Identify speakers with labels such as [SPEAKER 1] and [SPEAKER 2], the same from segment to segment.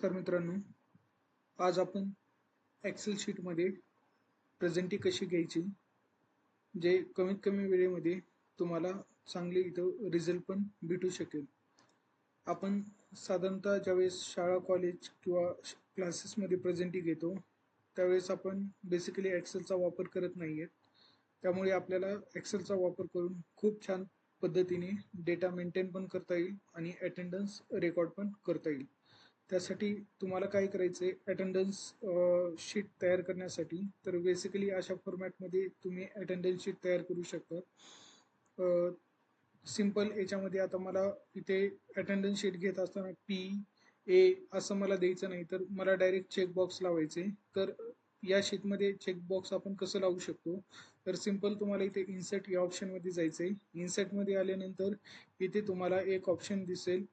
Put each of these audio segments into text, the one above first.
[SPEAKER 1] तर मित्रांनो, आज आपण एक्सेल शीटमध्ये प्रेझेंटी कशी घ्यायची, जे कमीत कमी वेळेमध्ये तुम्हाला चांगले इथं रिझल्ट पण भेटू शकेल. आपण साधारणतः ज्यावेळेस शाळा, कॉलेज किंवा क्लासेसमध्ये प्रेझेंटी घेतो, त्यावेळेस आपण बेसिकली एक्सेलचा वापर करत नाही आहेत. त्यामुळे आपल्याला एक्सेलचा वापर करून खूप छान पद्धतीने डेटा मेंटेन पण करता येईल आणि अटेंडन्स रेकॉर्ड पण करता येईल. त्यासाठी तुम्हाला काय करायचं आहे, अटेंडन्स शीट तयार करण्यासाठी तर बेसिकली अशा फॉर्मॅटमध्ये तुम्ही अटेंडन्स शीट तयार करू शकता. सिंपल याच्यामध्ये आता मला इथे अटेंडन्स शीट घेत असताना PA असं मला द्यायचं नाही, तर मला डायरेक्ट चेकबॉक्स लावायचे. तर या शीटमध्ये चेकबॉक्स आपण कसं लावू शकतो, तर सिंपल तुम्हाला इथे इन्सर्ट या ऑप्शनमध्ये जायचं आहे. इन्सर्टमध्ये आल्यानंतर इथे तुम्हाला एक ऑप्शन दिसेल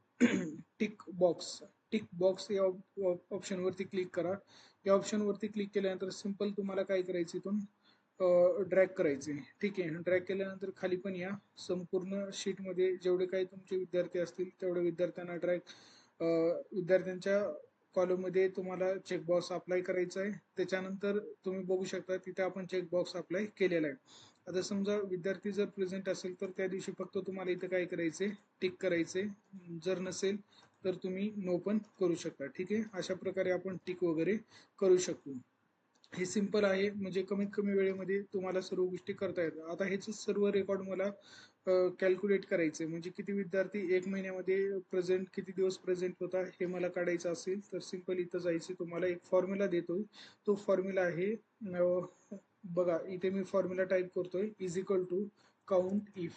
[SPEAKER 1] टिक बॉक्स. टिक बॉक्स या ऑप्शनवरती क्लिक करा. या ऑप्शनवरती क्लिक केल्यानंतर सिंपल तुम्हाला काय करायचं, इथून ड्रॅग करायचे. ठीक आहे, ड्रॅग केल्यानंतर खाली पण या संपूर्ण शीटमध्ये जेवढे काही तुमचे विद्यार्थी असतील तेवढ्या विद्यार्थ्यांना विद्यार्थ्यांच्या कॉलममध्ये तुम्हाला चेकबॉक्स अप्लाय करायचा आहे. त्याच्यानंतर तुम्ही बघू शकता तिथे आपण चेकबॉक्स अप्लाय केलेला आहे. आता समजा विद्यार्थी जर प्रेझेंट असेल तर त्या दिवशी फक्त तुम्हाला इथं काय करायचे, टिक करायचे. जर नसेल तर तुम्ही नो पण करू शकता. ठीक आहे, अशा प्रकारे आपण टिक वगैरे करू शकतो. हे सिंपल आहे, म्हणजे कमीत कमी वेळेमध्ये तुम्हाला सर्व गोष्टी करता येतात. आता ह्याचे सर्व रेकॉर्ड मला कॅल्क्युलेट करायचे, म्हणजे किती विद्यार्थी एक महिन्यामध्ये प्रेझेंट, किती दिवस प्रेझेंट होता हे मला काढायचं असेल तर सिंपल इथं जायचे. तुम्हाला एक फॉर्म्युला देतोय, तो फॉर्म्युला आहे बघा इथे मी फॉर्म्युला टाईप करतोय, is equal to count if.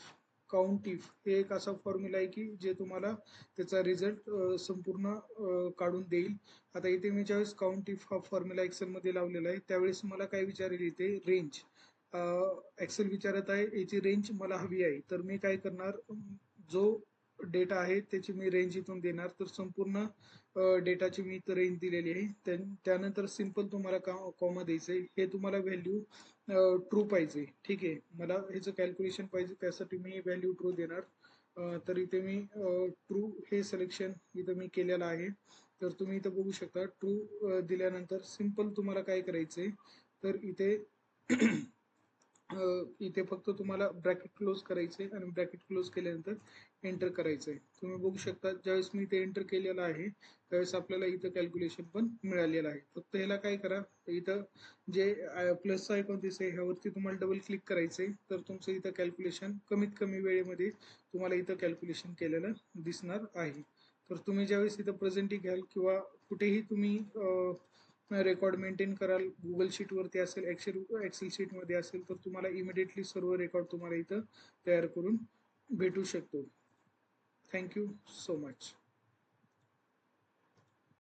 [SPEAKER 1] Count if हे एक असा फॉर्म्युला आहे की जे तुम्हाला त्याचा रिझल्ट संपूर्ण काढून देईल. आता इथे मी ज्यावेळेस काउंट इफ हा फॉर्म्युला एक्सेलमध्ये लावलेला आहे त्यावेळेस मला काय विचारेल, इथे रेंज एक्सेल विचारत आहे, याची रेंज मला हवी आहे. तर मी काय करणार, जो डेटा आहे त्याची मी रेंज इथून देणार. तर संपूर्ण डेटाची मी इथं रेंज दिलेली आहे. त्यानंतर सिंपल तुम्हाला कॉमा द्यायचं आहे. हे तुम्हाला व्हॅल्यू ट्रू पाहिजे. ठीक आहे, मला ह्याचं कॅल्क्युलेशन पाहिजे, त्यासाठी मी व्हॅल्यू ट्रू देणार. तर इथे मी ट्रू हे सिलेक्शन इथं मी केलेलं आहे. तर तुम्ही इथं बघू शकता ट्रू दिल्यानंतर सिंपल तुम्हाला काय करायचंय, तर इथे इथे फक्त तुम्हाला ब्रॅकेट क्लोज करायचे आणि ब्रॅकेट क्लोज केल्यानंतर एंटर करायचंय. तुम्ही बघू शकता ज्यावेळेस मी इथे एंटर केलेलं आहे त्यावेळेस आपल्याला इथं कॅल्क्युलेशन पण मिळालेलं आहे. फक्त ह्याला काय करा, इथं जे प्लसचा आयकॉन दिसतंय ह्यावरती तुम्हाला डबल क्लिक करायचंय. तर तुमचं इथं कॅल्क्युलेशन कमीत कमी वेळेमध्ये तुम्हाला इथं कॅल्क्युलेशन केलेलं दिसणार आहे. तर तुम्ही ज्यावेळेस इथं प्रेझेंटी घ्याल किंवा कुठेही तुम्ही रेकॉर्ड मेंटेन कराल, गुगल शीटवरती असेल, एक्सेल शीटमध्ये असेल, तर तुम्हाला इमिडिएटली सर्व रेकॉर्ड तुम्हाला इथं तयार करून भेटू शकतो. Thank you so much.